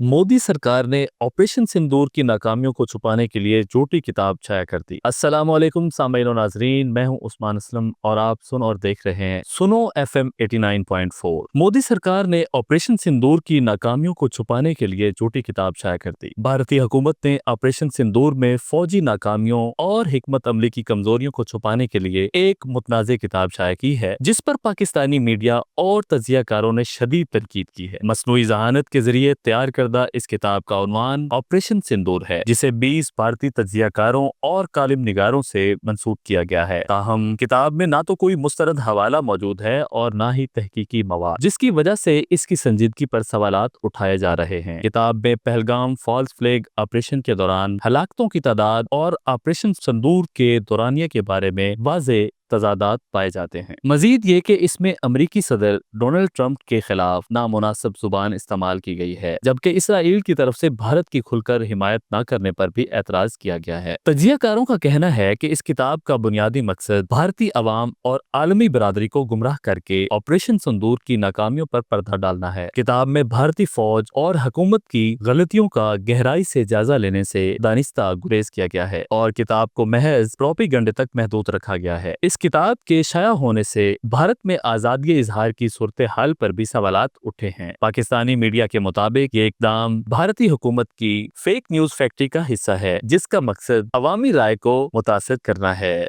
मोदी सरकार ने ऑपरेशन सिंदूर की नाकामियों को छुपाने के लिए झूठी किताब छाया कर दी। अस्सलाम वालेकुम सामीन और नाजरीन, मैं हूं उस्मान असलम और आप सुन और देख रहे हैं सुनो एफएम 89.4। मोदी सरकार ने ऑपरेशन सिंदूर की नाकामियों को छुपाने के लिए झूठी किताब छाया कर दी। भारतीय हुकूमत ने ऑपरेशन सिंदूर में फौजी नाकामियों और हिकमत अमली की कमजोरियों को छुपाने के लिए एक मुतनाज़ किताब छाया की है, जिस पर पाकिस्तानी मीडिया और तजियाकारों ने शदीद तनकीद की है। मसनूई जहानत के जरिए तैयार करदा इस किताब का उन्वान ऑपरेशन सिंदूर है, जिसे 20 भारतीय तजियाकारों और कालिम निगारों से मंसूब किया गया है। ताहम किताब में ना तो कोई मुस्तरद हवाला मौजूद है और ना ही तहकीकी मवाद, जिसकी वजह से इसकी संजीदगी पर सवालात उठाए जा रहे हैं। किताब में पहलगाम फॉल्स फ्लैग ऑपरेशन के दौरान हलाकतों की तादाद और ऑपरेशन सिंदूर के दौरानिया के बारे में वाज़ेह तजादात पाए जाते हैं। मजीद ये कि इसमें अमरीकी सदर डोनाल्ड ट्रंप के खिलाफ नामुनासिब जुबान इस्तेमाल की गई है, जबकि इसराइल की तरफ से भारत की खुलकर हिमायत न करने पर भी एतराज किया गया है। तजियाकारों का कहना है कि इस किताब का बुनियादी मकसद भारतीय अवाम और आलमी बरादरी को गुमराह करके ऑपरेशन सिंदूर की नाकामियों पर पर्दा डालना है। किताब में भारतीय फौज और हुकूमत की गलतियों का गहराई से जायजा लेने से दानिस्ता गुरेज किया गया है और किताब को महज प्रोपेगेंडे तक महदूद रखा गया है। इस किताब के शाया होने से भारत में आजादी इजहार की सूरत हाल पर भी सवालात उठे हैं। पाकिस्तानी मीडिया के मुताबिक ये इकदाम भारतीय हुकूमत की फेक न्यूज फैक्ट्री का हिस्सा है, जिसका मकसद अवामी राय को मुतासिर करना है।